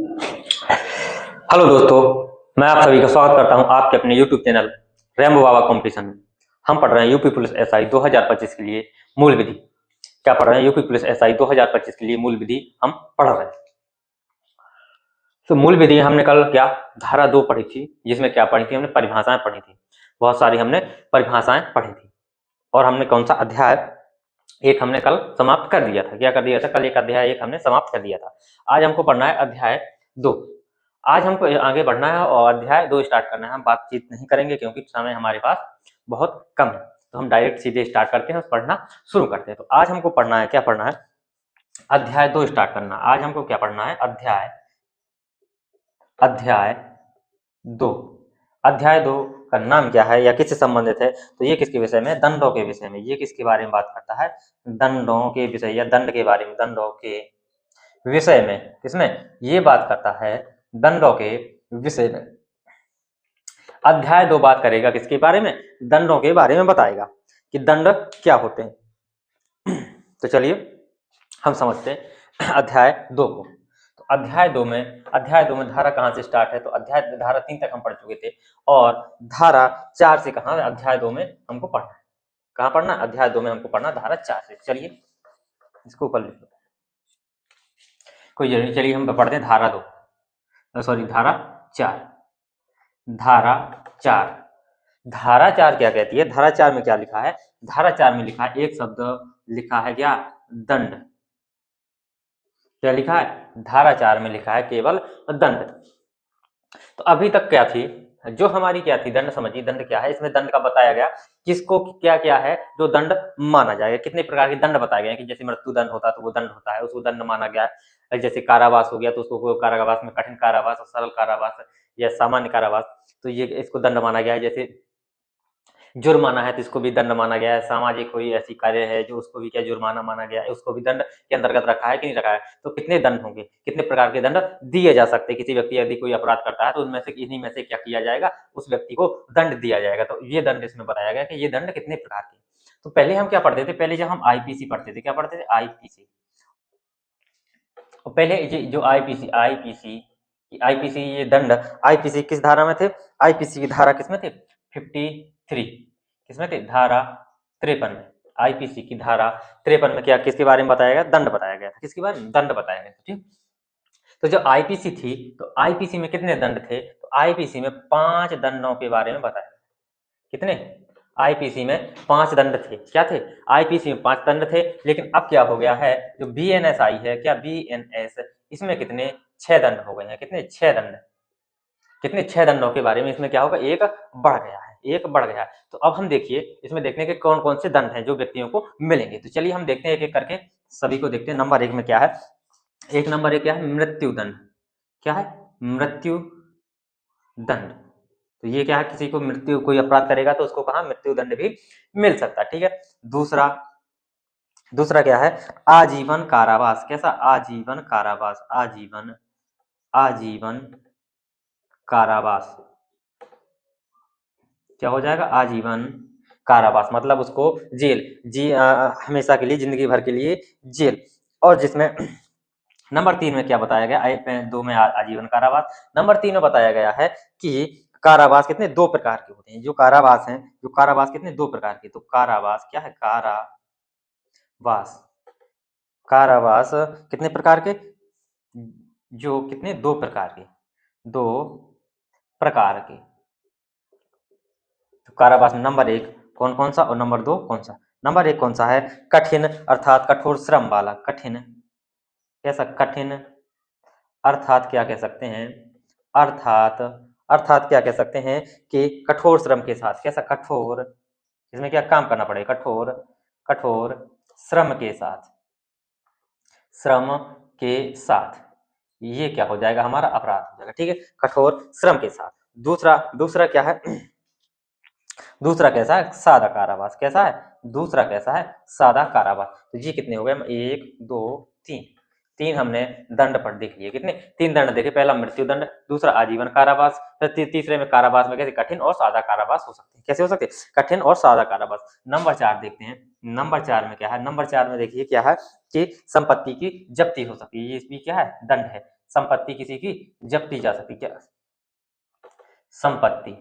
Hello दोस्तों, मैं आप सभी का स्वागत करता हूं आपके अपने यूट्यूब चैनल रेमबो बाबा कंपटीशन में। हम पढ़ रहे हैं यूपी पुलिस एसआई 2025 के लिए मूल विधि। क्या पढ़ रहे हैं? यूपी पुलिस एसआई 2025 के लिए मूल विधि हम पढ़ रहे हैं। तो मूल विधि हमने कल क्या धारा 2 पढ़ी थी, जिसमें क्या पढ़ी थी? हमने परिभाषाएं पढ़ी थी, बहुत सारी हमने परिभाषाएं पढ़ी थी। और हमने कौन सा अध्याय एक हमने कल समाप्त कर दिया था। क्या कर दिया था? कल एक अध्याय एक हमने समाप्त कर दिया था। आज हमको पढ़ना है अध्याय 2। आज हमको आगे बढ़ना है और अध्याय 2 स्टार्ट करना है। हम बातचीत नहीं करेंगे क्योंकि समय हमारे पास बहुत कम है, तो हम डायरेक्ट सीधे स्टार्ट करते हैं, पढ़ना शुरू करते हैं। तो आज हमको पढ़ना है, क्या पढ़ना है? अध्याय 2 स्टार्ट करना। आज हमको क्या पढ़ना है? अध्याय 2। अध्याय 2 का नाम क्या है या किससे संबंधित है? तो ये किसके विषय में? दंडों के विषय में। ये किसके बारे में बात करता है? दंडों के विषय या दंड के बारे में, दंडों के विषय में। किसमें? ये बात करता है दंडों के विषय में। अध्याय 2 बात करेगा किसके बारे में? दंडों के बारे में बताएगा कि दंड क्या होते हैं। तो चलिए हम समझते हैं अध्याय 2 को। तो अध्याय 2 में धारा कहाँ से स्टार्ट है? तो अध्याय धारा 3 तक हम पढ़ चुके थे और धारा 4 से कहाँ अध्याय 2 में हमको पढ़ना है। कहाँ पढ़ना? अध्याय 2 में हमको पढ़ना धारा 4 से। चलिए इसको ऊपर लिख लो, कोई जरूरी। चलिए हम पढ़ते हैं धारा 4। धारा 4 क्या कहती है? धारा 4 में क्या लिखा है? धारा 4 में लिखा है एक शब्द लिखा है, क्या? दंड। क्या लिखा है? धारा 4 में लिखा है केवल दंड। तो अभी तक क्या थी? जो हमारी क्या थी? दंड। समझिए दंड क्या है। इसमें दंड का बताया गया किसको क्या क्या है जो दंड माना जाएगा। कितने प्रकार के दंड बताए गए कि जैसे मृत्यु दंड होता है तो वो दंड होता है, उसको दंड माना गया है। जैसे कारावास हो गया तो उसको कारावास में कठिन कारावास और सरल कारावास या सामान्य कारावास, तो ये इसको दंड माना गया है। जैसे जुर्माना है तो इसको भी दंड माना गया है। सामाजिक कोई ऐसी कार्य है जो उसको भी क्या जुर्माना माना गया है, उसको भी दंड के अंतर्गत रखा है कि नहीं रखा है। तो कितने दंड होंगे, कितने प्रकार के दंड दिए जा सकते हैं? किसी व्यक्ति यदि कोई अपराध करता है तो उनमें से इन्हीं में से क्या किया जाएगा? उस व्यक्ति को दंड दिया जाएगा। तो ये दंड इसमें बताया गया कि ये दंड कितने प्रकार के। तो पहले हम क्या पढ़ते थे? पहले जब हम आईपीसी पढ़ते थे, क्या पढ़ते थे? आईपीसी। और पहले जो आईपीसी ये दंड, आईपीसी किस धारा में थे? आईपीसी की धारा किसमें थे? 53। किसमें थे? धारा 53 में। आईपीसी की धारा 53 में क्या किसके बारे में बताया गया? दंड बताया गया था। किसके बारे में? दंड बताया गया था। ठीक। तो जो आईपीसी थी तो आईपीसी में कितने दंड थे? तो आईपीसी में 5 दंडों के बारे में बताया। कितने? आईपीसी में 5 दंड थे। क्या थे? आईपीसी में 5 दंड थे। लेकिन अब क्या हो गया है? जो बीएनएस आई है, क्या बीएनएस, इसमें कितने? 6 दंड हो गए हैं। कितने? 6 दंड। कितने? 6 दंडों के बारे में इसमें क्या होगा? एक बढ़ गया है, एक बढ़ गया है। तो अब हम देखिए इसमें देखने के कौन कौन से दंड हैं जो व्यक्तियों को मिलेंगे। तो चलिए हम देखते हैं एक एक करके, सभी को देखते हैं। नंबर 1 में क्या है? एक नंबर 1 क्या है? मृत्यु दंड। क्या है? मृत्यु दंड। तो ये क्या है? किसी को मृत्यु, कोई अपराध करेगा तो उसको कहा मृत्यु दंड भी मिल सकता है। ठीक है। दूसरा क्या है? आजीवन कारावास। कैसा? आजीवन कारावास। आजीवन कारावास। क्या हो जाएगा? आजीवन कारावास, मतलब उसको जेल, हमेशा के लिए, जिंदगी भर के लिए जेल। और जिसमें नंबर 3 में क्या बताया गया? 2 में आजीवन कारावास। नंबर 3 में बताया गया है कि कारावास कितने? 2 प्रकार के होते हैं। जो कारावास कितने? 2 प्रकार के। तो कारावास क्या है? कारावास कितने प्रकार के? जो कितने? 2 प्रकार के। 2 प्रकार के। तो कारावास में नंबर 1 कौन कौन सा और नंबर 2 कौन सा? नंबर 1 कौन सा है? कठिन अर्थात कठोर श्रम वाला। कठिन, कैसा? कठिन अर्थात क्या कह सकते हैं? अर्थात क्या कह सकते हैं कि कठोर श्रम के साथ। कैसा? कठोर, इसमें क्या काम करना पड़ेगा? कठोर श्रम के साथ। ये क्या हो जाएगा? हमारा अपराध हो जाएगा। ठीक है। कठोर श्रम के साथ। दूसरा क्या है? दूसरा कैसा है? सादा कारावास। कैसा है? दूसरा कैसा है? सादा कारावास। तो ये कितने हो गए? 1 2 3 हमने दंड पर देख लिए। कितने? 3 दंड देखे। पहला मृत्यु दंड, दूसरा आजीवन कारावास, फिर तीसरे में कारावास में कैसे? कठिन और सादा कारावास हो सकते हैं। कैसे हो सकते हैं? कठिन और सादा कारावास। नंबर 4 देखते हैं। नंबर 4 में क्या है? नंबर 4 में देखिए क्या है कि संपत्ति की जब्ती हो सकती है। ये भी क्या है? दंड है। संपत्ति किसी की जब्ती जा सकती, क्या संपत्ति,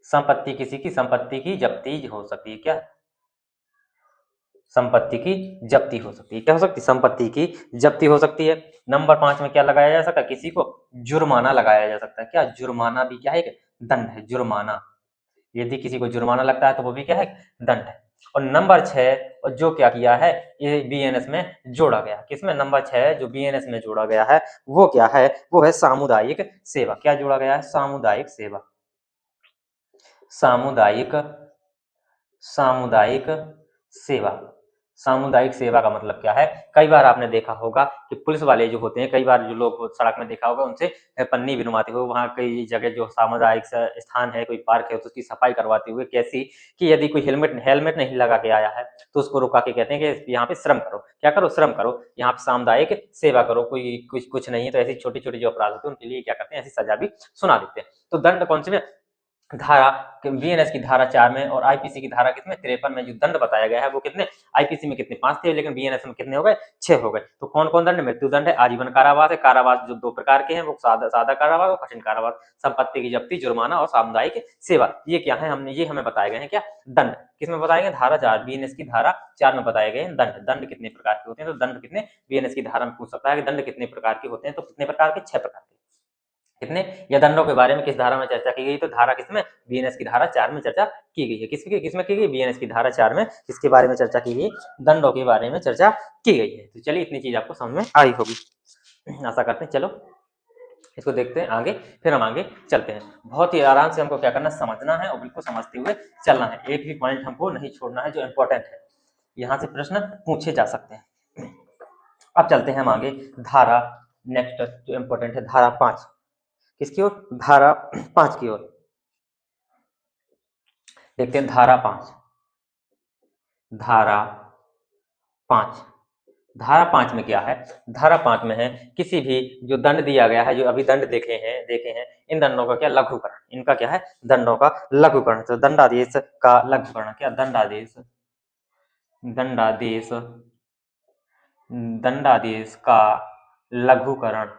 संपत्ति किसी की संपत्ति की जब्ती हो सकती है, क्या संपत्ति की जब्ती हो सकती है, क्या हो सकती है संपत्ति की जब्ती हो सकती है। नंबर 5 में क्या लगाया जा सकता है, किसी को जुर्माना लगाया जा सकता है, क्या जुर्माना भी क्या है, दंड है, जुर्माना, यदि किसी को जुर्माना लगता है तो वो भी क्या है, दंड है। और नंबर 6 जो क्या किया है, ये बीएनएस में जोड़ा गया, किसमें, नंबर 6 जो बीएनएस में जोड़ा गया है वो क्या है, वो है सामुदायिक सेवा, क्या जोड़ा गया है, सामुदायिक सेवा, सामुदायिक, सामुदायिक सेवा। सामुदायिक सेवा का मतलब क्या है, कई बार आपने देखा होगा कि पुलिस वाले जो होते हैं, कई बार जो लोग सड़क में देखा होगा उनसे पन्नी बिनवाते हुए, वहाँ कई जगह जो सामुदायिक स्थान है, कोई पार्क है तो उसकी सफाई करवाते हुए, कैसी कि यदि कोई हेलमेट नहीं लगा के आया है तो उसको रुका के कहते हैं कि यहाँ पे श्रम करो, क्या करो, श्रम करो, यहाँ पे सामुदायिक सेवा करो, कोई कुछ नहीं है, तो ऐसी छोटी छोटी जो अपराध होते हैं उनके लिए क्या करते हैं, ऐसी सजा भी सुना देते हैं। तो दंड कौन से में, धारा बीएनएस की धारा 4 में और आईपीसी की धारा कितने 53 में जो दंड बताया गया है वो कितने, आईपीसी में कितने 5 थे, लेकिन बीएनएस में कितने हो गए, 6 हो गए। तो कौन कौन दंड, मृत्यु दंड है, आजीवन कारावास है, कारावास जो 2 प्रकार के हैं, वो सादा कारावास और कठिन कारावास, संपत्ति की जब्ती, जुर्माना और सामुदायिक सेवा, ये क्या है, ये हमें बताए गए हैं, क्या दंड, किसमें बताए गए, धारा 4, बीएनएस की धारा 4 में बताए गए दंड। दंड कितने प्रकार के होते हैं, तो दंड कितने, बीएनएस की धारा में पूछ सकता है कि दंड कितने प्रकार के होते हैं, तो कितने प्रकार के, 6 प्रकार के, कितने, या दंडों के बारे में किस धारा में चर्चा की गई, तो धारा किसमें, बीएनएस की धारा 4 में चर्चा की गई है, किसमें की गई, बीएनएस की धारा 4 में किसके बारे में चर्चा की गई, दंडों के बारे में चर्चा की गई है। तो चलिए इतनी चीज आपको समझ में आई होगी, आशा करते हैं। चलो इसको देखते हैं आगे, फिर हम आगे चलते हैं। बहुत ही आराम से हमको क्या करना, समझना है और बिल्कुल समझते हुए चलना है, एक भी पॉइंट हमको नहीं छोड़ना है जो इंपॉर्टेंट है, यहाँ से प्रश्न पूछे जा सकते हैं। अब चलते हैं हम आगे, धारा नेक्स्ट जो इंपॉर्टेंट है, धारा 5 किसकी ओर, धारा 5 की ओर देखते हैं। धारा 5, धारा 5, धारा 5 में क्या है, धारा 5 में है किसी भी जो दंड दिया गया है, जो अभी दंड देखे हैं इन दंडों का क्या, लघुकरण, इनका क्या है, दंडों का लघुकरण, तो दंडादेश का लघुकरण, क्या दंडादेश, दंडादेश, दंडादेश का लघुकरण,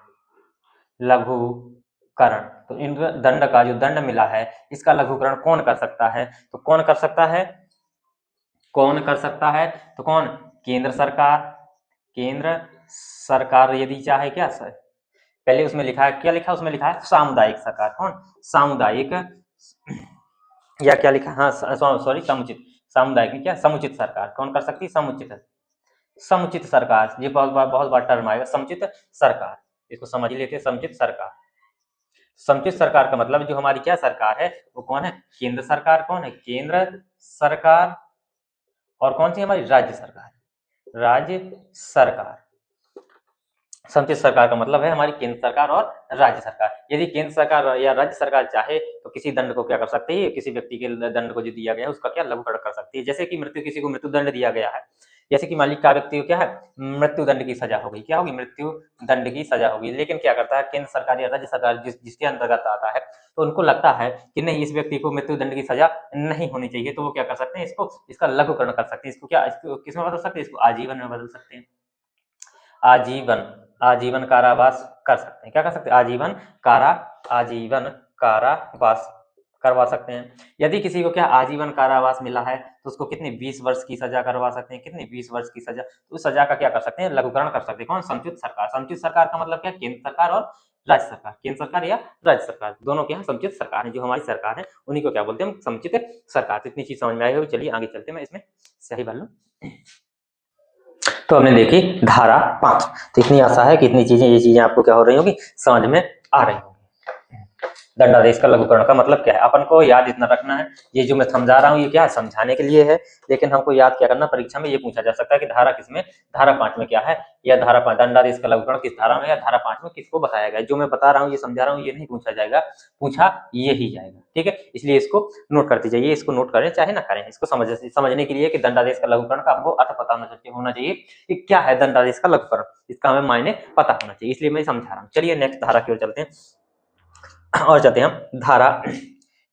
लघुकरण, तो इन दंड का जो दंड मिला है इसका लघुकरण कौन कर सकता है, तो कौन कर सकता है, कौन कर सकता है, तो कौन, केंद्र सरकार, केंद्र सरकार यदि चाहे, क्या सर पहले उसमें लिखा है, क्या लिखा है उसमें, लिखा है सामुदायिक सरकार, कौन, सामुदायिक, या क्या लिखा, हाँ सॉरी समुचित, सामुदायिक में क्या, समुचित सरकार, कौन कर सकती है, समुचित, समुचित सरकार, ये बहुत बार टर्म आएगा, समुचित सरकार, इसको समझ ही लेते हैं, समुचित सरकार। समुचित सरकार का मतलब जो हमारी क्या सरकार है वो कौन है, केंद्र सरकार, कौन है, केंद्र सरकार, और कौन सी हमारी, राज्य सरकार, राज्य सरकार। समुचित सरकार का मतलब है हमारी केंद्र सरकार और राज्य सरकार। यदि केंद्र सरकार या राज्य सरकार चाहे तो किसी दंड को क्या कर सकती है, किसी व्यक्ति के दंड को जो दिया गया है उसका क्या लघुकरण कर सकती है, जैसे कि किसी को मृत्यु दंड दिया गया है, जैसे कि मालिक का व्यक्ति को क्या है, मृत्यु दंड की सजा हो गई, क्या होगी, मृत्यु दंड की सजा होगी, लेकिन क्या करता है केंद्र सरकार या राज्य सरकार जिसके अंतर्गत आता है, तो उनको लगता है कि नहीं इस व्यक्ति को मृत्यु दंड की सजा नहीं होनी चाहिए, तो वो क्या कर सकते हैं, इसका लघुकरण कर सकते हैं, इसको क्या, इसको किसमें बदल सकते हैं, इसको आजीवन में बदल सकते हैं, आजीवन कारावास कर सकते हैं, क्या कर सकते हैं, आजीवन कारावास करवा सकते हैं। यदि किसी को क्या आजीवन कारावास मिला है तो उसको कितनी 20 वर्ष की सजा करवा सकते हैं, कितनी 20 वर्ष की सजा, तो उस सजा का क्या कर सकते हैं, लघुकरण कर सकते हैं, कौन, समुचित सरकार। समुचित सरकार का मतलब क्या, केंद्र सरकार और राज्य सरकार, केंद्र सरकार या राज्य सरकार दोनों के यहाँ समुचित सरकार है, जो हमारी सरकार है उन्हीं को क्या बोलते हैं, हम समुचित सरकार। तो इतनी चीज समझ में आई होगी, चलिए आगे चलते हैं, मैं इसमें सही भर लूं। तो हमने देखी धारा 5, तो इतनी आशा है कि इतनी चीजें, ये चीजें आपको क्या हो रही होगी, समझ में आ रही होंगी। दंडादेश का लघुकरण का मतलब क्या है, अपन को याद इतना रखना है, ये जो मैं समझा रहा हूँ ये क्या है, समझाने के लिए है, लेकिन हमको याद क्या करना, परीक्षा में ये पूछा जा सकता है कि धारा किसमें, धारा 5 में क्या है, या धारा 5 दंडादेश का लघुकरण किस धारा में, या धारा 5 में किसको बताया गया, जो मैं बता रहा हूँ ये समझा रहा हूँ ये नहीं पूछा जाएगा, पूछा ये ही जाएगा, ठीक है, इसलिए इसको नोट करते जाइए, इसको नोट करें चाहे ना करें, इसको समझने के लिए कि दंडादेश का लघुकरण का आपको अर्थ पता होना चाहिए कि क्या है दंडादेश का लघुकरण, इसका हमें मायने पता होना चाहिए, इसलिए मैं समझा रहा हूँ। चलिए नेक्स्ट धारा की ओर चलते हैं और चलते हैं हम धारा,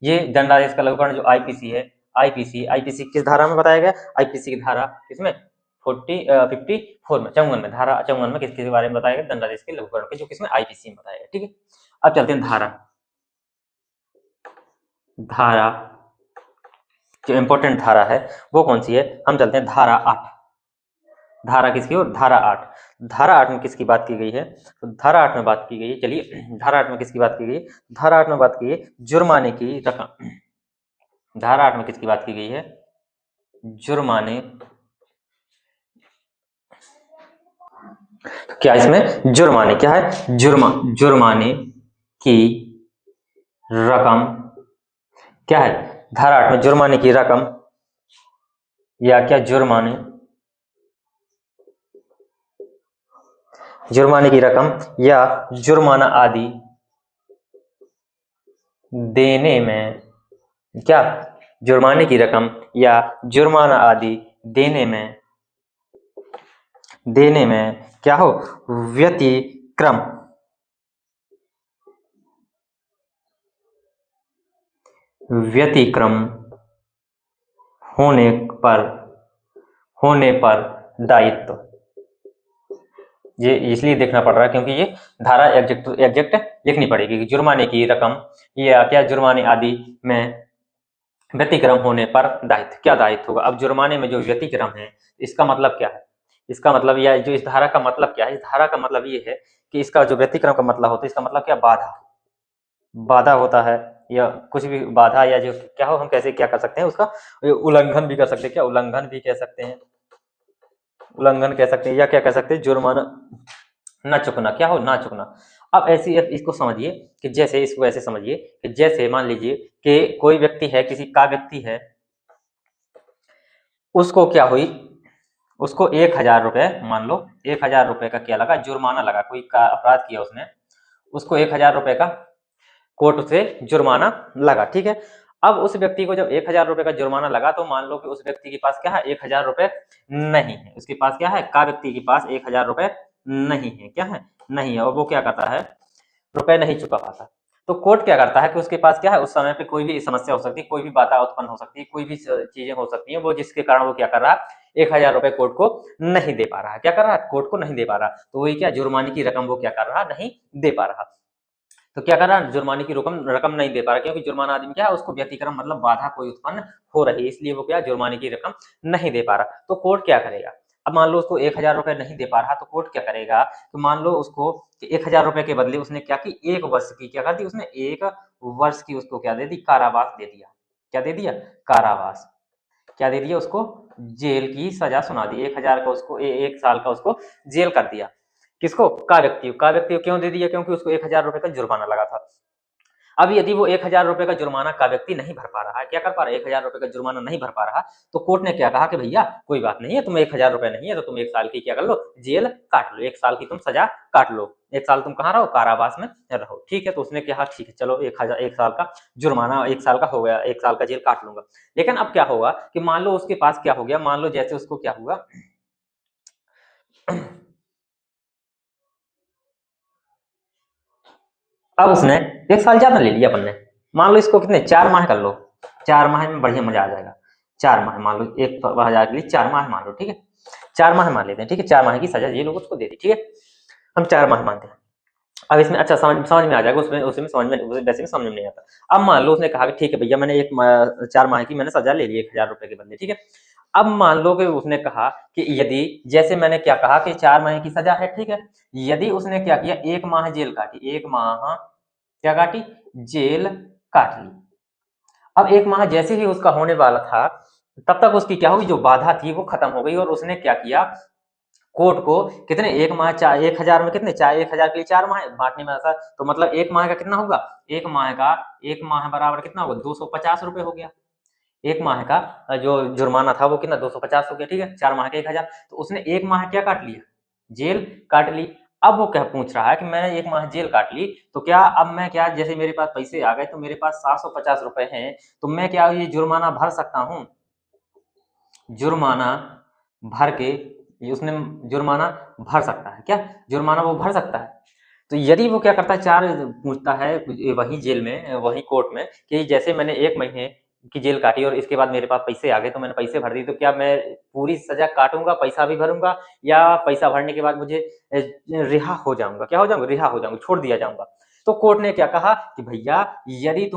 ये दंडादेश का लघुकरण जो आईपीसी है, आईपीसी किस धारा में बताया गया, आईपीसी की धारा किसमें 54 में 54 में धारा 54 में किसके बारे में बताया गया, दंडादेश के लघुकरण के, जो किसमें आईपीसी में बताया गया। ठीक है, अब चलते हैं धारा जो इंपॉर्टेंट धारा है वो कौन सी है, हम चलते हैं धारा 8। धारा किसकी और धारा 8। धारा 8 में किसकी बात की गई है, तो धारा 8 में बात की गई है, चलिए धारा 8 में किसकी बात की गई है, धारा 8 में बात की है जुर्माने की रकम। धारा 8 में किसकी बात की गई है, जुर्माने, क्या इसमें जुर्माने क्या है, जुर्माने की रकम क्या है, धारा 8 में जुर्माने की रकम या क्या जुर्माने की रकम या जुर्माना आदि देने में, क्या जुर्माने की रकम या जुर्माना आदि देने में क्या हो, व्यतिक्रम होने पर दायित्व। ये इसलिए देखना पड़ रहा है क्योंकि ये धारा एग्जैक्ट लिखनी पड़ेगी कि जुर्माने की रकम या क्या जुर्माने आदि में व्यतिक्रम होने पर दायित्व, क्या दायित्व होगा। अब जुर्माने में जो व्यतिक्रम है इसका मतलब क्या है, इसका मतलब यह जो इस धारा का मतलब क्या है, इस धारा का मतलब ये है कि इसका जो व्यतिक्रम का मतलब होता है, इसका मतलब क्या, बाधा होता है या कुछ भी बाधा या जो क्या हो, हम कैसे क्या कर सकते हैं उसका उल्लंघन भी कर सकते हैं, क्या उल्लंघन भी कह सकते हैं, उल्लंघन कह सकते हैं या क्या कह सकते हैं, जुर्माना ना चुकना, क्या हो ना चुकना। अब ऐसी इसको समझिए कि जैसे, इसको ऐसे समझिए कि जैसे मान लीजिए कि कोई व्यक्ति है, किसी का व्यक्ति है, उसको क्या हुई, उसको 1000 रुपए, मान लो 1000 रुपए का क्या लगा, जुर्माना लगा, कोई का अपराध किया उसने, उसको 1000 रुपए का कोर्ट से जुर्माना लगा। ठीक है, अब उस व्यक्ति को जब 1000 रुपए का जुर्माना लगा तो मान लो कि उस व्यक्ति के पास क्या है, 1000 रुपए नहीं है, उसके पास क्या है, का व्यक्ति के पास 1000 रुपए नहीं है, क्या है, नहीं है, और वो क्या करता है, रुपए नहीं चुका पाता। तो कोर्ट क्या करता है कि उसके पास क्या है, उस समय पे कोई भी समस्या हो सकती है, कोई भी बाधा उत्पन्न हो सकती है, कोई भी चीजें हो सकती है, वो जिसके कारण वो क्या कर रहा है, 1000 रुपए कोर्ट को नहीं दे पा रहा है, क्या कर रहा है, कोर्ट को नहीं दे पा रहा, तो वही क्या जुर्माने की रकम वो क्या कर रहा, नहीं दे पा रहा। तो क्या कर रहा है, जुर्माने की रकम नहीं दे पा रहा, क्योंकि जुर्माना आदमी क्या है, उसको व्यतिक्रम मतलब बाधा कोई उत्पन्न हो रही है, इसलिए वो क्या जुर्माने की रकम नहीं दे पा रहा। तो कोर्ट क्या करेगा, अब मान लो उसको 1000 रुपए नहीं दे पा रहा, तो कोर्ट क्या करेगा, तो मान लो उसको 1000 रुपए के बदले उसने क्या की, 1 वर्ष की क्या कर दी, उसने 1 वर्ष की उसको क्या दे दी, कारावास दे दिया, क्या दे दिया, कारावास, क्या दे दिया उसको, जेल की सजा सुना दी, 1000 का उसको 1 साल का उसको जेल कर दिया, किसको, का व्यक्ति को क्यों दे दिया, क्योंकि उसको 1000 रुपए का जुर्माना लगा था। अब यदि वो 1000 रुपए का जुर्माना का व्यक्ति नहीं भर पा रहा है, क्या कर पा रहा है, 1000 रुपए का जुर्माना नहीं भर पा रहा, तो कोर्ट ने क्या कहा कि भैया कोई बात नहीं है, तुम्हें 1000 रुपए नहीं है तो तुम 1 साल की क्या कर लो, जेल काट लो, 1 साल की तुम सजा काट लो, 1 साल तुम कहाँ रहो, कारावास में रहो। ठीक है, तो उसने कहा ठीक है चलो 1 साल का जुर्माना 1 साल का हो गया, 1 साल का जेल काट लूंगा। लेकिन अब क्या होगा कि मान लो उसके पास क्या हो गया, मान लो जैसे उसको क्या हुआ, अब उसने 1 साल ज्यादा ले लिया अपन ने, मान लो इसको कितने 4 माह कर लो, 4 माह में बढ़िया मजा आ जाएगा, 4 माह मान लो, 1000 के लिए 4 माह मान लो, ठीक है 4 माह मान लेते हैं, ठीक है 4 माह की सजा ये लोग उसको दे दी, ठीक है हम 4 माह मानते हैं। अब इसमें अच्छा समझ में आ जाएगा, उसमें समझ में, वैसे में समझ में नहीं आता। अब मान लो उसने कहा कि ठीक है भैया मैंने 4 माह की मैंने सजा ले ली 1000 रुपए के बदले, ठीक है। अब मान लो कि उसने कहा कि यदि, जैसे मैंने क्या कहा कि 4 माह की सजा है, ठीक है, यदि उसने क्या किया 1 माह जेल काटी, 1 माह क्या काटी, जेल काट ली। अब 1 माह जैसे ही उसका होने वाला था तब तक उसकी क्या हुई, जो बाधा थी वो खत्म हो गई, और उसने क्या किया, कोर्ट को कितने 1 माह 1000 में कितने 1000 के लिए 4 माह बांटने में ऐसा, तो मतलब 1 माह का कितना होगा, 1 माह बराबर कितना होगा, 250 रुपए हो गया। 1 माह का जो जुर्माना था वो कितना 250 हो गया, ठीक है 4 माह का 1000, तो उसने 1 माह क्या काट लिया, जेल काट ली। अब वो क्या पूछ रहा है कि मैंने 1 माह जेल काट ली, तो क्या अब मैं क्या, जैसे मेरे पास पैसे आ गए तो मेरे पास 750 रुपए हैं, तो मैं क्या ये जुर्माना भर सकता हूँ, जुर्माना भर के, ये उसने जुर्माना भर सकता है, क्या जुर्माना वो भर सकता है। तो यदि वो क्या करता है, 4 पूछता है वही जेल में, वही कोर्ट में कि जैसे मैंने 1 महीने की जेल काटी और इसके बाद मेरे पास पैसे आ गए तो मैंने पैसे भर दिए, तो क्या मैं पूरी सजा काटूंगा, पैसा भी भरूंगा, या पैसा भरने के बाद मुझे रिहा हो जाऊंगा, क्या हो जाऊंगा, रिहा हो जाऊंगा, छोड़ दिया जाऊंगा। तो कोर्ट ने क्या कहा कि भैया यदि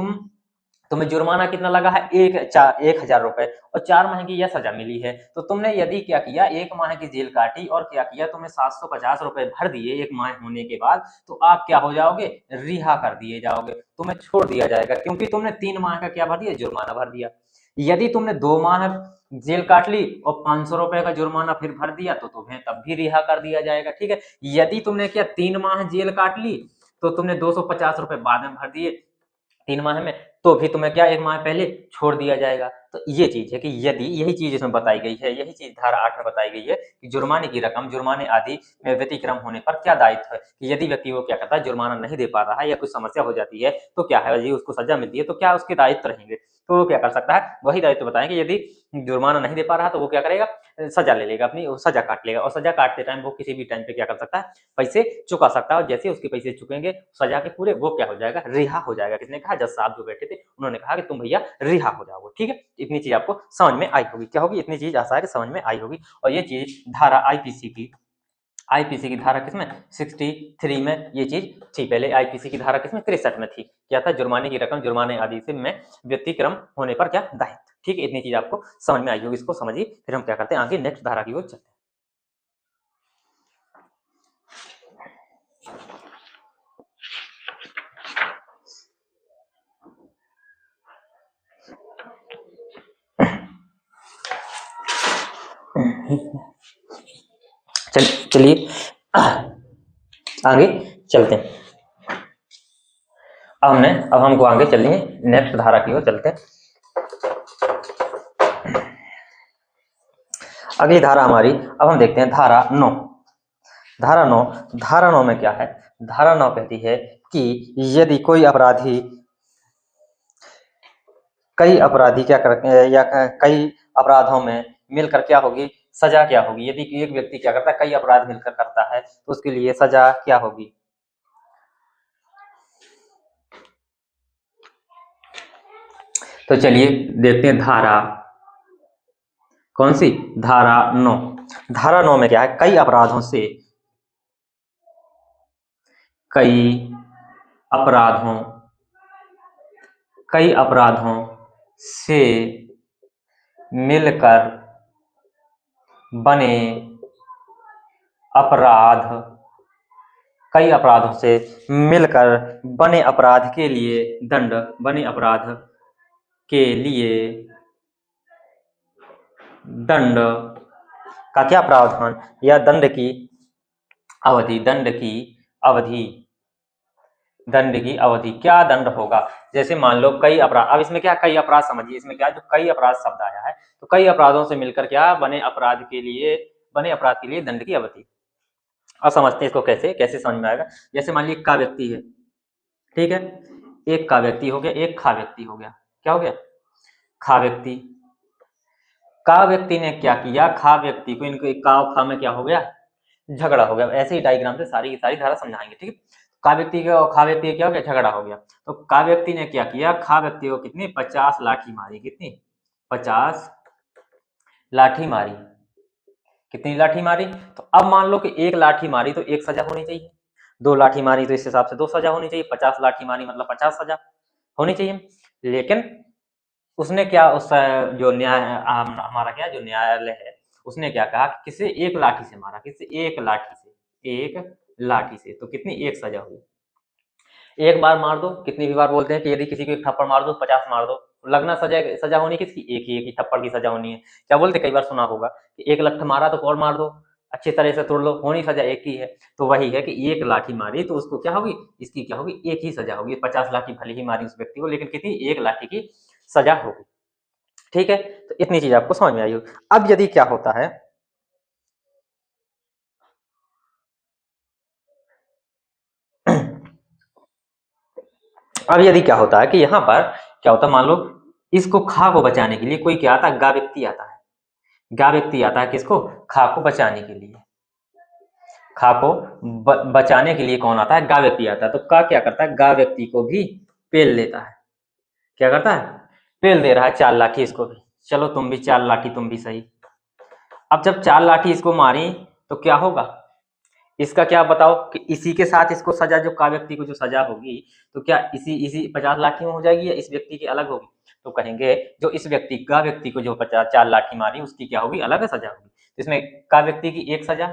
तुम्हें जुर्माना कितना लगा है, 1,000 रुपए और 4 माह की यह सजा मिली है, तो तुमने यदि क्या किया, 1 माह की जेल काटी और क्या किया, तुमने 750 रुपए भर दिए 1 माह होने के बाद, तो आप क्या हो जाओगे, रिहा कर दिए जाओगे, तुम्हें छोड़ दिया जाएगा, क्योंकि तुमने 3 माह का क्या भर दिया, जुर्माना भर दिया। यदि तुमने 2 माह जेल काट ली और 500 रुपए का जुर्माना फिर भर दिया, तो तुम्हें तब भी रिहा कर दिया जाएगा, ठीक है। यदि तुमने क्या 3 माह जेल काट ली, तो तुमने 250 रुपए बाद में भर दिए 3 माह में, तो भी तुम्हें क्या 1 माह पहले छोड़ दिया जाएगा। तो ये चीज है कि यदि, यही चीज इसमें बताई गई है, यही चीज धारा 8 में बताई गई है कि जुर्माने की रकम, जुर्माने आदि में व्यतिक्रम होने पर क्या दायित्व है, कि यदि व्यक्ति वो क्या करता है, जुर्माना नहीं दे पा रहा है या कुछ समस्या हो जाती है, तो क्या है, यदि उसको सजा मिलती है तो क्या उसके दायित्व रहेंगे, तो वो क्या कर सकता है, वही दायित्व बताएं कि यदि जुर्माना नहीं दे पा रहा तो वो क्या करेगा, सजा ले लेगा, अपनी सजा काट लेगा, और सजा काटते टाइम वो किसी भी टाइम पे क्या कर सकता है, पैसे चुका सकता है, और जैसे उसके पैसे चुकेंगे सजा के पूरे, वो क्या हो जाएगा, रिहा हो जाएगा। किसने कहा, जज साहब जो बैठे थे उन्होंने कहा कि तुम भैया रिहा हो जाओगे, ठीक है। इतनी चीज आपको समझ में आई होगी, क्या होगी, इतनी चीज आशा है कि समझ में आई होगी। और ये चीज धारा आईपीसी की धारा किसमें, 63 में ये चीज थी। पहले आईपीसी की धारा किसमें, 63 में थी, क्या था, जुर्माने की रकम, जुर्माने आदि से में व्यतिक्रम होने पर क्या दायित्व, ठीक है। इतनी चीज आपको समझ में आई होगी, इसको समझिए, फिर हम क्या करते हैं, आगे नेक्स्ट धारा की ओर चलते हैं। चलिए आगे चलते हैं। अब हमको आगे चलिए नेक्स्ट धारा की ओर चलते हैं। अगली धारा हमारी, अब हम देखते हैं धारा 9। धारा 9 में क्या है, धारा 9 कहती है कि यदि कोई अपराधी कई अपराधों में मिलकर क्या होगी, सजा क्या होगी, यदि एक व्यक्ति क्या करता है, कई अपराध मिलकर करता है, तो उसके लिए सजा क्या होगी। तो चलिए देखते हैं धारा कौन सी, धारा 9। धारा 9 में क्या है, कई अपराधों से मिलकर बने अपराध, कई अपराधों से मिलकर बने अपराध के लिए दंड, बने अपराध के लिए दंड का क्या प्रावधान, या दंड की अवधि क्या दंड होगा। जैसे मान लो कई अपराध, अब इसमें क्या, कई अपराध समझिए, इसमें क्या, जो कई अपराध शब्द आया है, तो कई अपराधों से मिलकर क्या बने अपराध के लिए दंड की अवधि। अब समझते हैं इसको कैसे कैसे समझ में आएगा। जैसे मान लीजिए का व्यक्ति है, ठीक है, एक का व्यक्ति हो गया, एक खा व्यक्ति हो गया, क्या हो गया, खा व्यक्ति। का व्यक्ति ने क्या किया, खा व्यक्ति को, इनको का और खा में क्या हो गया, झगड़ा हो गया। ऐसे ही डायग्राम से सारी की सारी धारा समझाएंगे, ठीक है। का व्यक्ति का और खा व्यक्ति का क्या हो गया, झगड़ा हो गया। तो का व्यक्ति ने क्या किया, खा व्यक्ति को कितनी 50 लाठी मारी, कितनी 50 लाठी मारी, कितनी लाठी मारी। तो अब मान लो कि एक लाठी मारी तो एक सजा होनी चाहिए, 2 लाठी मारी तो इस हिसाब से 2 सजा होनी चाहिए, 50 लाठी मारी मतलब 50 सजा होनी चाहिए। लेकिन उसने क्या, उस जो न्याय हमारा क्या, जो न्यायालय है, उसने क्या कहा, किसे एक लाठी से मारा, किसे एक लाठी से, तो कितनी एक सजा हुई। एक बार मार दो, कितनी भी बार बोलते हैं कि यदि किसी को एक थप्पड़ मार दो, 50 मार दो, लगना सजा होनी किसकी, एक ही थप्पड़ की सजा होनी है। क्या बोलते, कई बार सुना होगा कि एक लठ मारा तो और मार दो, अच्छी तरह से तोड़ लो, होनी सजा एक ही है। तो वही है कि एक लाठी मारी तो उसको क्या होगी, इसकी क्या होगी, एक ही सजा होगी। 50 लाठी भले ही मारी उस व्यक्ति को, लेकिन कितनी, एक लाठी की सजा होगी, ठीक है। तो इतनी चीज आपको समझ में आई होगी। अब यदि क्या होता है, अब यदि क्या होता है कि यहाँ पर क्या होता है, मान लो इसको खा को बचाने के लिए कोई क्या आता है, गा व्यक्ति आता है। गा व्यक्ति आता है किसको, खा को बचाने के लिए। खा को बचाने के लिए कौन आता है, गा व्यक्ति आता है। तो का क्या करता है, गा व्यक्ति को भी पेल लेता है। क्या करता है, पेल दे रहा है 4 लाठी इसको भी, चलो तुम भी 4 लाठी, तुम भी सही। अब जब 4 लाठी इसको मारी तो क्या होगा, इसका क्या बताओ कि इसी के साथ इसको सजा, जो का व्यक्ति को जो सजा होगी, तो क्या इसी इसी 50 लाठी में हो जाएगी या इस व्यक्ति की अलग होगी? तो कहेंगे जो इस व्यक्ति को जो 4 लाठी मारी उसकी क्या होगी, अलग सजा होगी। तो इसमें का व्यक्ति की एक सजा,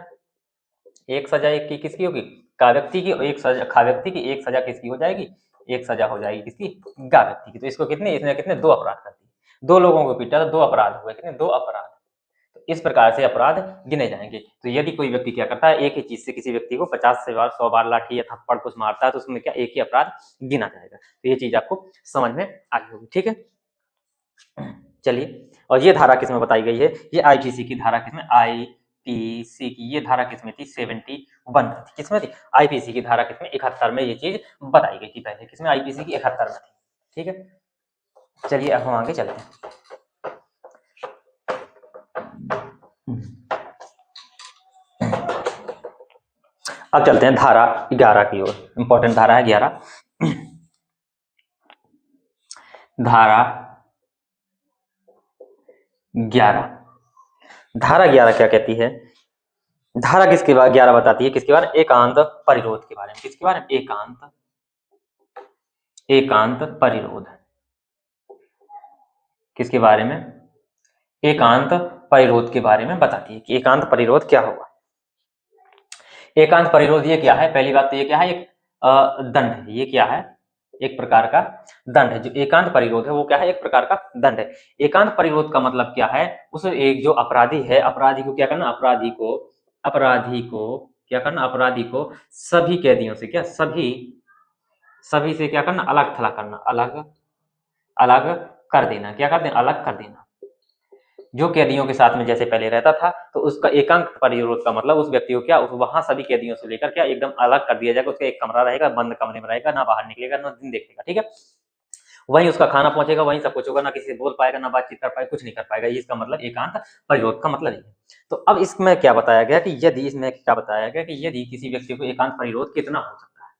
एक की किसकी होगी, का व्यक्ति की, और एक सजा खा व्यक्ति की, एक सजा किसकी हो जाएगी, एक सजा हो जाएगी किसकी, गा व्यक्ति की। तो इसको कितने, इसने कितने, 2 अपराध कर दिए, 2 लोगों को पीटा तो 2 अपराध हुए, कितने, 2 अपराध। तो इस प्रकार से अपराध गिने जाएंगे। तो यदि कोई व्यक्ति क्या करता है, एक ही चीज से किसी व्यक्ति को 50 से बार 100 बार लाठी या थप्पड़ कुछ मारता है, तो उसमें क्या एक ही अपराध गिना जाएगा। तो ये चीज आपको समझ में आई होगी, ठीक है। चलिए, और ये धारा किसमें बताई गई है, ये आईपीसी की धारा किसमें, आईपीसी की ये धारा किसमें थी, 71 थी, किसमें थी, आईपीसी की धारा किसमें, 71 में ये चीज बताई गई थी पहले, किसमें, आईपीसी की 71 में थी, ठीक है। चलिए अब हम आगे चलते हैं। अब चलते हैं धारा 11 की ओर, इंपॉर्टेंट धारा है 11। धारा 11, धारा 11 क्या कहती है, धारा किसके बारे 11 बताती है, किसके बारे, एकांत परिरोध के बारे में, किसके बारे में, एकांत परिरोध, किसके बारे में, एकांत परिरोध के बारे में बताती है कि एकांत परिरोध क्या होगा। एकांत परिरोध ये क्या है, पहली बात तो ये क्या है, एक दंड है, ये क्या है, एक प्रकार का दंड है। जो एकांत परिरोध है वो क्या है, एक प्रकार का दंड है। एकांत परिरोध का मतलब क्या है, उस एक जो अपराधी है, अपराधी को क्या करना, अपराधी को क्या करना, अपराधी को सभी कैदियों से क्या, सभी से क्या करना, अलग थलग करना, अलग कर देना, क्या कर देना, अलग कर देना। जो कैदियों के साथ में जैसे पहले रहता था, तो उसका एकांत परिरोध का मतलब उस व्यक्ति को क्या, वहां सभी कैदियों से लेकर क्या एकदम अलग कर दिया जाएगा, उसका एक कमरा रहेगा, बंद कमरे में रहेगा, ना बाहर निकलेगा, ना दिन देखेगा, ठीक है। वहीं उसका खाना पहुंचेगा, वहीं सब कुछ होगा, ना किसी से बोल पाएगा, ना बातचीत कर पाएगा, कुछ नहीं कर पाएगा। ये इसका मतलब एकांत परिरोध का मतलब है। तो अब इसमें क्या बताया गया कि यदि, इसमें क्या बताया गया कि यदि किसी व्यक्ति को एकांत परिरोध कितना हो सकता है,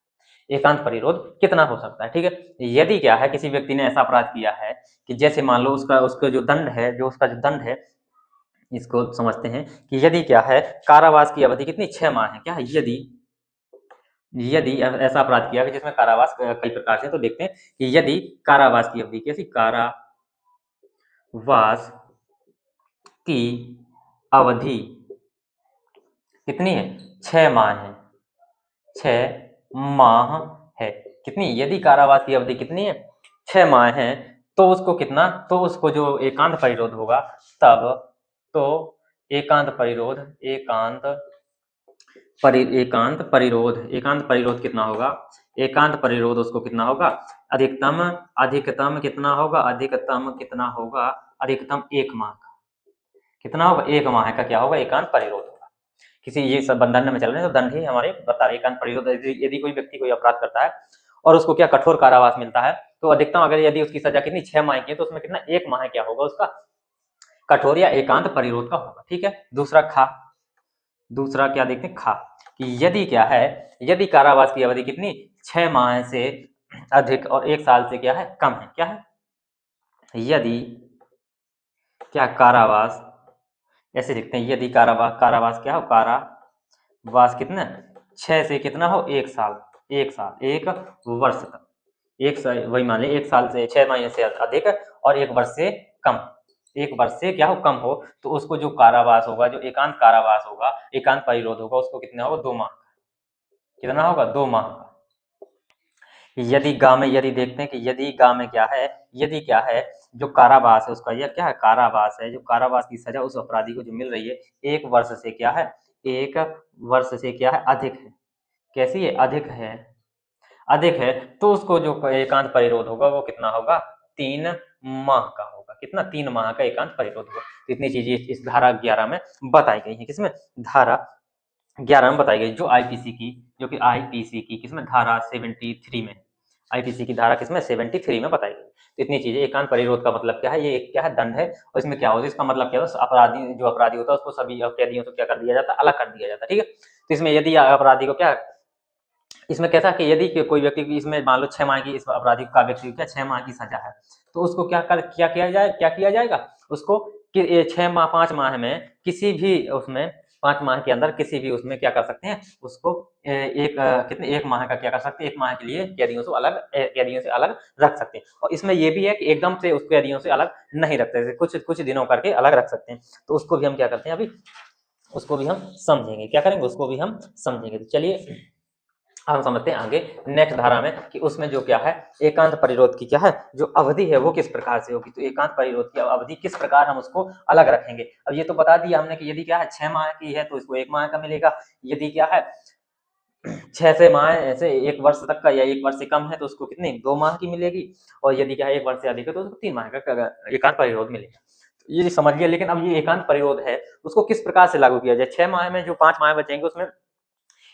एकांत परिरोध कितना हो सकता है, ठीक है। यदि क्या है, किसी व्यक्ति ने ऐसा अपराध किया है कि जैसे मान लो उसका जो दंड है, इसको समझते हैं कि यदि क्या है, कारावास की अवधि कितनी, 6 माह है, क्या है, यदि ऐसा अपराध किया है जिसमें कारावास कई प्रकार से, तो देखते हैं कि यदि कारावास की अवधि कैसी, कारावास की अवधि कितनी है, 6 माह है, 6 माह है, कितनी, यदि कारावास की अवधि कितनी है, 6 माह है, तो उसको कितना, तो उसको जो एकांत परिरोध होगा तब, तो एकांत परिरोध कितना होगा, एकांत परिरोध उसको कितना होगा, अधिकतम कितना होगा, अधिकतम 1 माह का, कितना होगा, 1 माह का क्या होगा, एकांत परिरोध होगा। किसी ये सब दंड में चल रहे हैं तो दंड ही हमारे बता रहे, एकांत परिरोध। यदि कोई व्यक्ति कोई अपराध करता है और उसको क्या कठोर कारावास मिलता है, तो अधिकतम अगर यदि उसकी सजा कितनी, 6 माह की है, तो उसमें कितना, 1 माह क्या होगा उसका, कठोर या एकांत परिरोध का होगा, ठीक है। दूसरा क्या देखते हैं, खा, कि यदि क्या है, यदि कारावास की अवधि कितनी, 6 माह से अधिक और 1 साल से क्या है, कम है, क्या है, यदि क्या कारावास, ऐसे देखते हैं, यदि कारावास क्या हो, कारावास कितना, 6 से कितना हो, 1 साल, 1 वर्ष तक, वही मान लीजिए 1 साल से 6 महीने से अधिक और 1 वर्ष से कम, 1 वर्ष से क्या हो, कम हो, तो उसको जो कारावास होगा, जो एकांत कारावास होगा, एकांत परिरोध होगा, उसको कितना होगा, 2 माह, कितना होगा, 2 माह का। यदि देखते हैं कि यदि गांव में क्या है, यदि क्या है, जो कारावास है उसका, यह क्या है, कारावास है, जो कारावास की सजा उस अपराधी को जो मिल रही है, 1 वर्ष से क्या है, 1 वर्ष से क्या है, अधिक है, कैसी है, अधिक है, तो उसको जो एकांत परिरोध होगा वो कितना होगा, 3 माह का होगा, कितना, 3 माह का एकांत परिरोध होगा। तो इतनी चीजें इस धारा 11 में बताई गई है, किसमें, धारा 11 में बताई गई, जो कि आईपीसी की किसमें, धारा 73 में, आईपीसी की धारा किसमें, 73 में बताई गई। तो इतनी चीजें, एकांत परिरोध का मतलब क्या है, ये क्या है, दंड है, और इसमें क्या होता है, इसका मतलब क्या होता है, अपराधी होता है उसको सभी कैदियों से क्या कर दिया जाता है, अलग कर दिया जाता है, ठीक है। तो इसमें यदि अपराधी को क्या, इसमें कैसा कि यदि कोई व्यक्ति की इसमें मान लो 6 माह की इस अपराधी का व्यक्ति को क्या 6 माह की सजा है, तो उसको क्या किया जाएगा, उसको कि 6 माह 5 माह में किसी भी उसमें 5 माह के अंदर किसी भी उसमें क्या कर सकते हैं, उसको कितने 1 माह का क्या कर सकते हैं, 1 माह के लिए कैदियों से अलग रख सकते हैं। और इसमें ये भी है कि एकदम से उस कैदियों से अलग नहीं रखते, कुछ कुछ दिनों करके अलग रख सकते हैं। तो उसको भी हम क्या करते हैं, अभी उसको भी हम समझेंगे, क्या करेंगे, उसको भी हम समझेंगे। तो चलिए हम समझते हैं आगे नेक्स्ट धारा में कि उसमें जो क्या है, एकांत परिरोध की क्या है जो अवधि है वो किस प्रकार से होगी। तो एकांत परिरोध की अवधि किस प्रकार हम उसको अलग रखेंगे। अब ये तो बता दिया हमने कि यदि क्या है 6 माह की है तो इसको 1 माह का मिलेगा, यदि क्या है 6 से माह ऐसे 1 वर्ष तक का या 1 वर्ष से कम है तो उसको कितनी 2 माह की मिलेगी, और यदि क्या है 1 वर्ष से अधिक है तो उसको 3 माह का एकांत परिरोध मिलेगा। ये समझ लिया। लेकिन अब ये एकांत परिरोध है उसको किस प्रकार से लागू किया जाए। 6 माह में जो 5 माह बचेंगे उसमें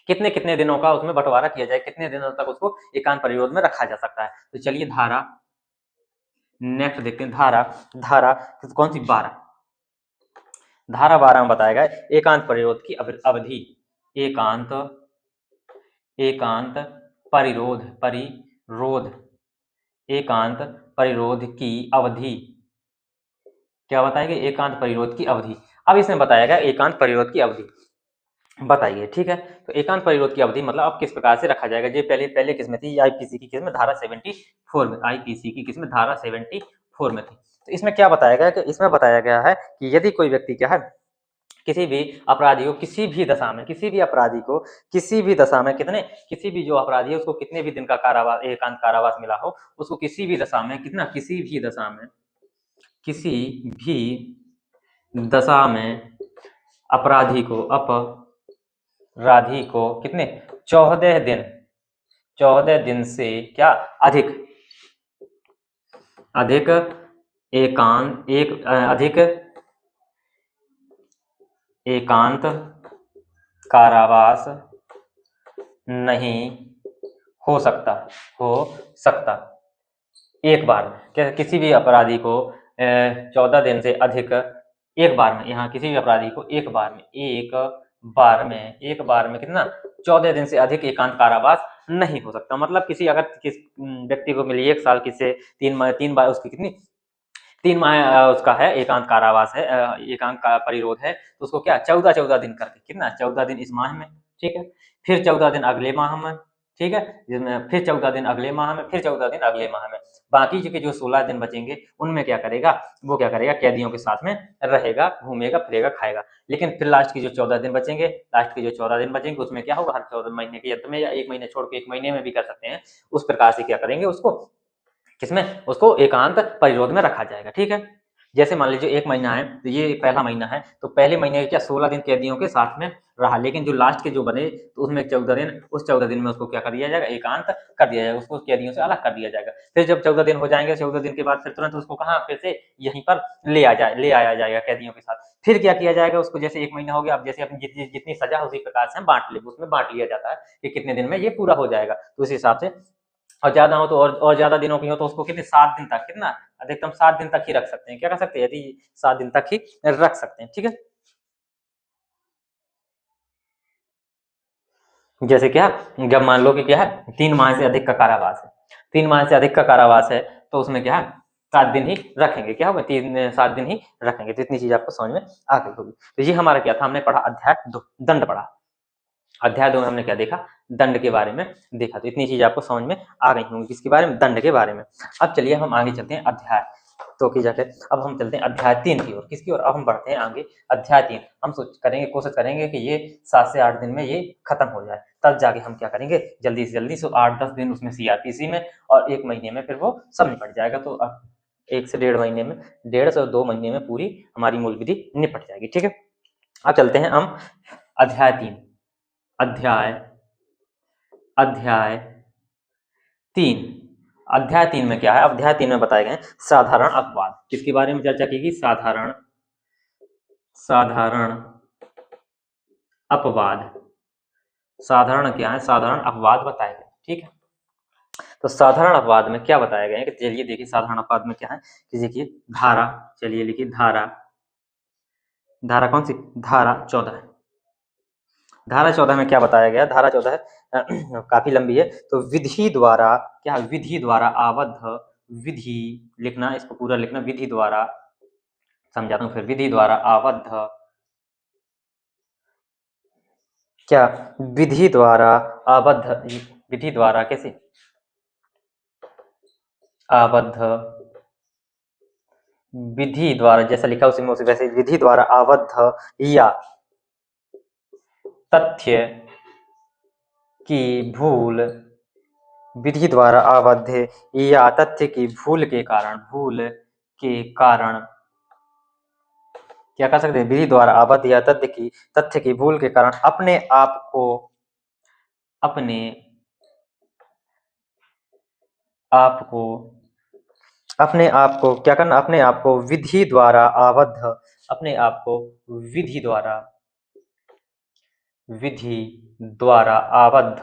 कितने कितने दिनों का उसमें बंटवारा किया जाए, कितने दिनों तक उसको एकांत परिरोध में रखा जा सकता है। तो चलिए धारा नेक्स्ट देखते हैं। धारा कौन सी 12, धारा 12 में बताया गया एकांत परिरोध की अवधि, एकांत परिरोध एकांत परिरोध की अवधि क्या बताएगा, एकांत परिरोध की अवधि। अब इसमें बताया गया एकांत परिरोध की अवधि बताइए, ठीक है। तो एकांत परिरोध की अवधि मतलब अब किस प्रकार से रखा जाएगा। ये पहले किस में थी, आईपीसी की किस में, धारा 74 में, आईपीसी की किस में, धारा 74 में थी। तो इसमें क्या बताया गया कि इसमें बताया गया है कि यदि कोई व्यक्ति क्या है किसी भी अपराधी को किसी भी दशा में, किसी भी अपराधी को किसी भी दशा में किसी भी जो अपराधी है उसको कितने भी दिन का कारावास, एकांत कारावास मिला हो, उसको किसी भी दशा में किसी भी दशा में अपराधी को कितने 14 दिन से क्या अधिक एकांत कारावास नहीं हो सकता एक बार में। किसी भी अपराधी को 14 दिन से अधिक एक बार में, यहाँ किसी भी अपराधी को एक बार में कितना 14 दिन से अधिक एकांत कारावास नहीं हो सकता। मतलब किस व्यक्ति को मिली 1 साल किसे 3 बार उसकी कितनी 3 माह उसका है एकांत कारावास है, एकांत का परिरोध है, तो उसको क्या 14 दिन करके कितना 14 दिन इस माह में, ठीक है, फिर 14 दिन अगले माह में, ठीक है, जिसमें फिर 14 दिन अगले माह में, फिर 14 दिन अगले माह में। बाकी जो 16 दिन बचेंगे उनमें क्या करेगा, वो क्या करेगा कैदियों के साथ में रहेगा, घूमेगा फिरेगा खाएगा। लेकिन फिर लास्ट के जो 14 दिन बचेंगे उसमें क्या होगा, हर 14 महीने के अंत में या 1 महीने छोड़ के 1 महीने में भी कर सकते हैं, उस प्रकार से क्या करेंगे उसको किसमें, उसको एकांत परिरोध में रखा जाएगा, ठीक है। जैसे मान लीजिए 1 महीना है तो ये पहला महीना है, तो पहले महीने क्या 16 दिन कैदियों के साथ में रहा, लेकिन जो लास्ट के जो बने तो उसमें 14 दिन, उस 14 दिन में उसको क्या कर दिया जाएगा, एकांत कर दिया जाएगा, उसको कैदियों से अलग कर दिया जाएगा। फिर जब 14 दिन हो जाएंगे, 14 दिन के बाद फिर तुरंत उसको कहाँ फिर से यहीं पर ले आया जाएगा कैदियों के साथ। फिर क्या किया जाएगा, उसको जैसे 1 महीना हो गया, अब जैसे अपनी जितनी सजा उसी प्रकार से हम उसमें बांट लिया जाता है कि कितने दिन में ये पूरा हो जाएगा। तो उस हिसाब से और ज्यादा हो तो और ज्यादा दिनों की हो तो उसको कितने 7 दिन तक, कितना अधिकतम 7 दिन तक ही रख सकते हैं, क्या कर सकते हैं, यदि 7 दिन तक ही रख सकते हैं, ठीक है। जैसे क्या, जब मान लो कि क्या है 3 माह से अधिक का कारावास है, 3 माह से अधिक का कारावास है तो उसमें क्या है 7 दिन ही रखेंगे, क्या होगा 7 दिन ही रखेंगे। तो इतनी चीज आपको समझ में आ गई होगी। तो ये हमारा क्या था, हमने पढ़ा अध्याय 2 दंड पढ़ा। अध्याय 2 में हमने क्या देखा, दंड के बारे में देखा। तो इतनी चीज आपको समझ में आ गई होंगी किसके बारे में, दंड के बारे में। अब चलिए हम आगे चलते हैं अध्याय 2 की जगह, अब हम चलते हैं अध्याय 3 की ओर। किसकी ओर, अब हम बढ़ते हैं आगे अध्याय 3। हम कोशिश करेंगे कि ये 7 से 8 दिन में ये खत्म हो जाए, तब जाके हम क्या करेंगे जल्दी से जल्दी 8-10 दिन उसमें सीआरपीसी में और 1 महीने में फिर वो सब निपट जाएगा। तो 1 से 1.5 महीने में, 1.5 से 2 महीने में पूरी हमारी मूल विधि निपट जाएगी, ठीक है। अब चलते हैं हम अध्याय 3 अध्याय 3 में क्या है, अध्याय 3 में बताए गए साधारण अपवाद। किसके बारे में चर्चा की, साधारण अपवाद। साधारण क्या है, साधारण अपवाद बताए गए, ठीक है। तो साधारण अपवाद में क्या बताया गया है कि चलिए देखिए साधारण अपवाद में क्या है कि देखिए धारा, चलिए लिखिए धारा कौन सी, धारा 14 में क्या बताया गया, धारा 14 है काफी लंबी है। तो विधि द्वारा क्या, विधि द्वारा आबद्ध, विधि लिखना, इसको पूरा लिखना, विधि द्वारा, समझाता हूँ फिर, विधि द्वारा आबद्ध, क्या, विधि द्वारा आबद्ध, विधि द्वारा कैसे आबद्ध, विधि द्वारा जैसा लिखा उसी में उसी वैसे, विधि द्वारा आबद्ध या तथ्य की भूल, विधि द्वारा आबद्ध या तथ्य की भूल के कारण, भूल के कारण क्या कर सकते हैं, विधि द्वारा आबद्ध या तथ्य की भूल के कारण अपने आप को, अपने आप को, अपने आप को क्या करना, अपने आप को विधि द्वारा आबद्ध, अपने आप को विधि द्वारा, विधि द्वारा आबद्ध,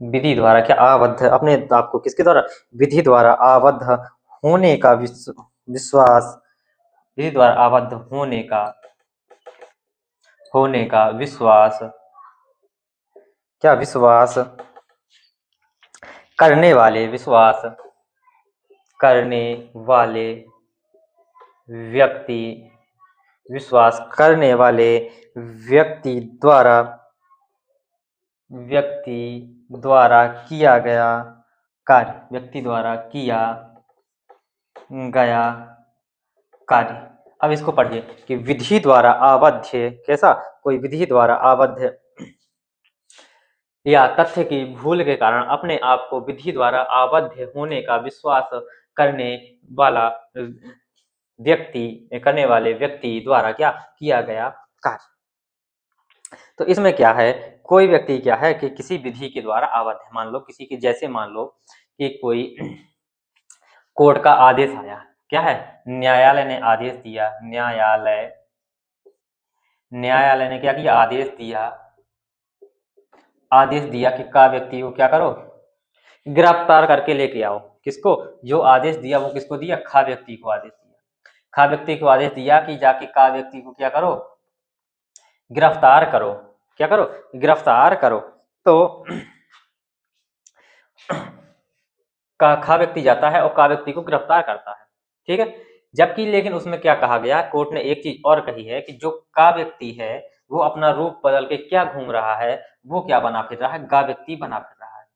विधि द्वारा क्या आबद्ध, अपने आप को किसके द्वारा, विधि द्वारा आबद्ध होने का विश्वास, विधि द्वारा आबद्ध होने का विश्वास, क्या, विश्वास करने वाले, विश्वास करने वाले व्यक्ति, विश्वास करने वाले व्यक्ति द्वारा, व्यक्ति द्वारा किया गया कार्य, व्यक्ति द्वारा किया गया कार्य। अब इसको पढ़िए कि विधि द्वारा आबद्ध, कैसा, कोई विधि द्वारा आबद्ध या तथ्य की भूल के कारण अपने आप को विधि द्वारा आबद्ध होने का विश्वास करने वाला व्यक्ति, करने वाले व्यक्ति द्वारा क्या किया गया कार्य। तो इसमें क्या है, कोई व्यक्ति क्या है कि किसी विधि के द्वारा आबद्ध है, मान लो किसी के, जैसे मान लो कि कोई कोर्ट का आदेश आया, क्या है, न्यायालय ने आदेश दिया, न्यायालय ने क्या किया, आदेश दिया कि का व्यक्ति को क्या करो, गिरफ्तार करके लेके आओ, किसको, जो आदेश दिया वो किसको दिया, खा व्यक्ति को आदेश दिया, खा व्यक्ति को आदेश दिया कि जाके का व्यक्ति को क्या करो, गिरफ्तार करो, क्या करो, गिरफ्तार करो। तो खा व्यक्ति जाता है और का व्यक्ति को गिरफ्तार करता है, ठीक है। जबकि लेकिन उसमें क्या कहा गया, कोर्ट ने एक चीज और कही है कि जो का व्यक्ति है वो अपना रूप बदल के क्या घूम रहा है, वो क्या बना फिर रहा है, गा व्यक्ति बना फिर रहा है,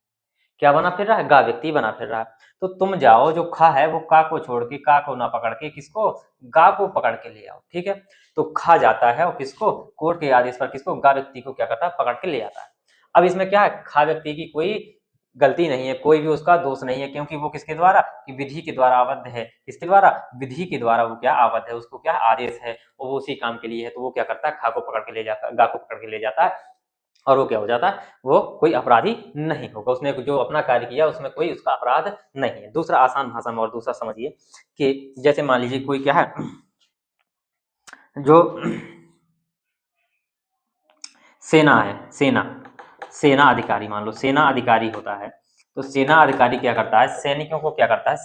क्या बना फिर रहा है, गा व्यक्ति बना फिर रहा है। तो तुम जाओ, जो खा है वो का को छोड़ के, का को ना पकड़ के किसको, गा को पकड़ के ले आओ, ठीक है। तो खा जाता है और किसको, कोर्ट के आदेश पर किसको, गा व्यक्ति को क्या करता है, पकड़ के ले आता है। अब इसमें क्या है, खा व्यक्ति की कोई गलती नहीं है, कोई भी उसका दोष नहीं है, क्योंकि वो किसके द्वारा, कि विधि के द्वारा आबद्ध है, किसके द्वारा, विधि के द्वारा वो क्या आबद्ध है, उसको क्या आदेश है और वो उसी काम के लिए है। तो वो क्या करता है, खा को पकड़ के ले जाता है, गा को पकड़ के ले जाता है और वो क्या हो जाता है, वो कोई अपराधी नहीं होगा, उसने जो अपना कार्य किया उसमें कोई उसका अपराध नहीं है। दूसरा आसान भाषा में और दूसरा समझिए कि जैसे मान लीजिए कोई क्या है, जो सेना है, सेना अधिकारी, मान लो सेना अधिकारी होता है, तो सेना अधिकारी क्या करता है, सैनिकों को क्या करता है,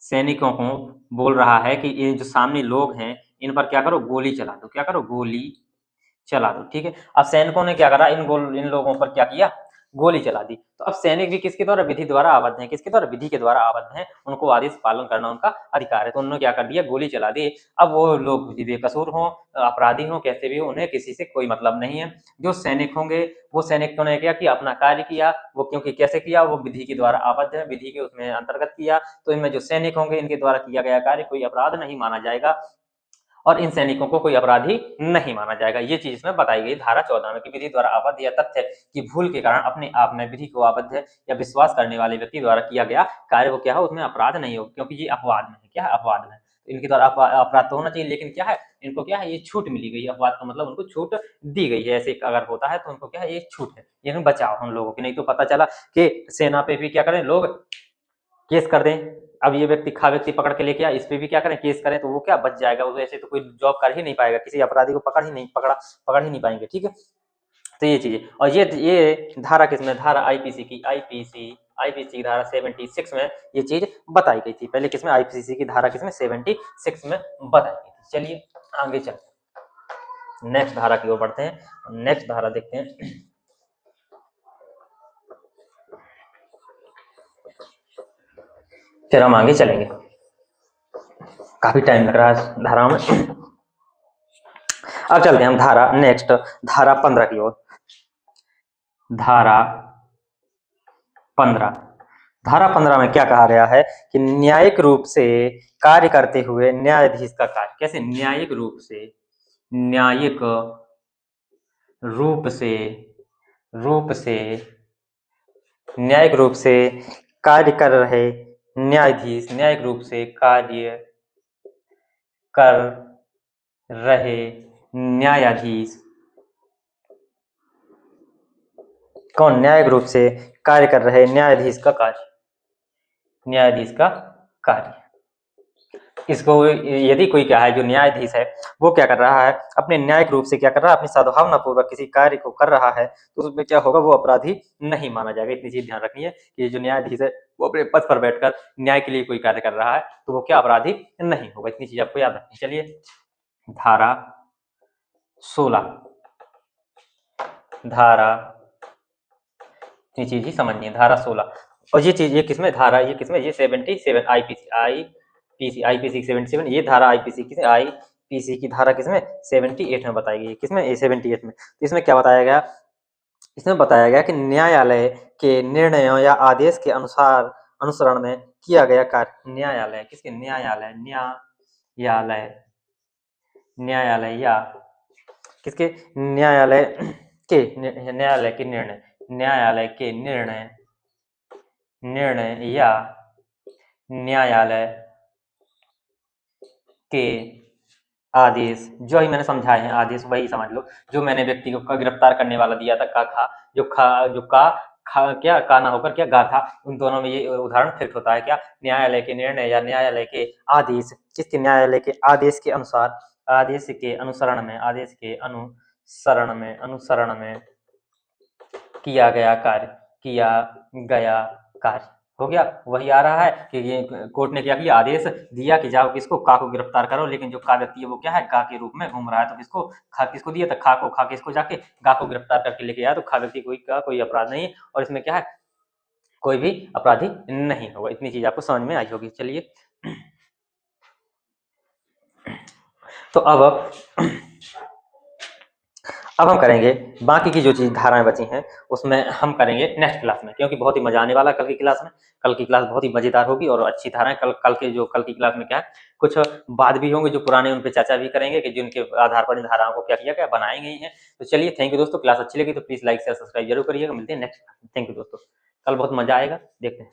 सैनिकों को बोल रहा है कि ये जो सामने लोग हैं इन पर क्या करो, गोली चला दो, क्या करो, गोली चला दो, ठीक है। अब सैनिकों ने क्या करा, इन लोगों पर क्या किया, गोली चला दी। तो अब सैनिक भी किसके द्वारा, विधि द्वारा आबद्ध हैं, किसके द्वारा, विधि के द्वारा आबद्ध हैं, उनको आदेश पालन करना उनका अधिकार है। तो उन्होंने क्या कर दिया, गोली चला दी। अब वो लोग बेकसूर हों, अपराधी हों, कैसे भी, उन्हें किसी से कोई मतलब नहीं है। जो सैनिक होंगे वो सैनिकों ने क्या किया, अपना कार्य किया, वो क्योंकि कैसे किया, वो विधि के द्वारा आबद्ध है, विधि के उसमें अंतर्गत किया। तो इनमें जो सैनिक होंगे इनके द्वारा किया गया कार्य कोई अपराध नहीं माना जाएगा और इन सैनिकों को कोई अपराधी नहीं माना जाएगा। ये चीज इसमें बताई गई धारा 14 में कि विधि द्वारा आबद्ध या तथ्य की भूल के कारण अपने आप में विधि को आबद्ध है या विश्वास करने वाले व्यक्ति द्वारा किया गया कार्य वो क्या है, उसमें अपराध नहीं हो, क्योंकि ये अपवाद में है, क्या है, अपवाद में। तो इनके द्वारा अपराध तो होना चाहिए, लेकिन क्या है, इनको क्या है, ये छूट मिली गई है, अपवाद का मतलब उनको छूट दी गई है। ऐसे अगर होता है तो उनको क्या है, ये छूट है, ये बचाओ हम लोगों की। नहीं तो पता चला कि सेना पे भी क्या करें लोग, केस कर दें। अब ये व्यक्ति खा व्यक्ति पकड़ के लेके आया, इस पे भी क्या करें, केस करें, तो वो क्या बच जाएगा, वो ऐसे तो कोई जॉब कर ही नहीं पाएगा, किसी अपराधी को पकड़ ही नहीं पाएंगे, ठीक है। तो ये चीज, और ये धारा किसमें, धारा आईपीसी की, आईपीसी की धारा 76 में ये चीज बताई गई थी। पहले किसमें, आईपीसी की धारा किसमें, 76 में बताई गई थी। चलिए आगे चलते, नेक्स्ट धारा की ओर बढ़ते हैं। नेक्स्ट धारा देखते हैं। फिर हम आगे चलेंगे, काफी टाइम लग रहा है धारा में। अब चलते हैं हम धारा नेक्स्ट धारा 15 की ओर। धारा 15, धारा 15 में क्या कहा गया है कि न्यायिक रूप से कार्य करते हुए न्यायाधीश का कार्य, कैसे न्यायिक रूप से, न्यायिक रूप से न्यायिक रूप से कार्य कर रहे न्यायाधीश, न्यायिक रूप से कार्य कर रहे न्यायाधीश, कौन, न्यायिक रूप से कार्य कर रहे न्यायाधीश का कार्य, न्यायाधीश का कार्य। इसको यदि कोई क्या है जो न्यायाधीश है वो क्या कर रहा है, अपने न्यायिक रूप से क्या कर रहा है, अपनी सद्भावना पूर्वक किसी कार्य को कर रहा है, तो उसमें क्या होगा, वो अपराधी नहीं माना जाएगा। इतनी चीज ध्यान रखनी है कि जो न्यायाधीश है वो अपने पद पर बैठकर न्याय के लिए कोई कार्य कर रहा है तो वो क्या अपराधी नहीं होगा। इतनी चीज आपको याद रखनी। चलिए धारा 16, धारा, इतनी चीज ही समझनी है, धारा 16। और ये चीज, ये किसमें धारा, ये किसमें, ये 77 आईपीसी 77, ये धारा आईपीसी की धारा किसमें 78 में बताई गई, किसमें 78 में। तो इसमें क्या बताया गया, इसमें बताया गया कि न्यायालय के निर्णयों या आदेश के अनुसार अनुसरण में किया गया कार्य, न्यायालय किसके, न्यायालय या किसके, न्यायालय के निर्णय या न्यायालय के आदेश, जो ही मैंने समझाए हैं आदेश वही समझ लो, जो मैंने व्यक्ति को गिरफ्तार करने वाला दिया था का, जो क्या का ना होकर क्या गा था, उन दोनों में ये उदाहरण फिट होता है। क्या, न्यायालय के निर्णय या न्यायालय के आदेश, किसके, न्यायालय के आदेश के अनुसार, आदेश के अनुसरण में किया गया कार्य हो गया। वही आ रहा है कि ये कोर्ट ने क्या किया, आदेश दिया कि जाओ किसको, का को गिरफ्तार करो, लेकिन जो का व्यक्ति है वो क्या है, गा के रूप में घूम रहा है, तो किसको दिया था, खा को इसको जाके गा को गिरफ्तार करके लेके आया, तो खा व्यक्ति कोई अपराध नहीं है और इसमें क्या है, कोई भी अपराधी नहीं होगा। इतनी चीज आपको समझ में आई होगी। चलिए तो अब हम करेंगे बाकी की जो चीज धाराएं बची हैं उसमें हम करेंगे नेक्स्ट क्लास में, क्योंकि बहुत ही मजा आने वाला कल की क्लास में। कल की क्लास बहुत ही मजेदार होगी और अच्छी धाराएं। कल की क्लास में क्या है, कुछ बात भी होंगे जो पुराने, उन पे चर्चा भी करेंगे कि जिनके आधार पर इन धाराओं को क्या किया गया, बनाई गई है। तो चलिए, थैंक यू दोस्तों। क्लास अच्छी लगी तो प्लीज लाइक शेयर सब्सक्राइब जरूर करिएगा। मिलते हैं नेक्स्ट। थैंक यू दोस्तों, कल बहुत मजा आएगा, देखते हैं।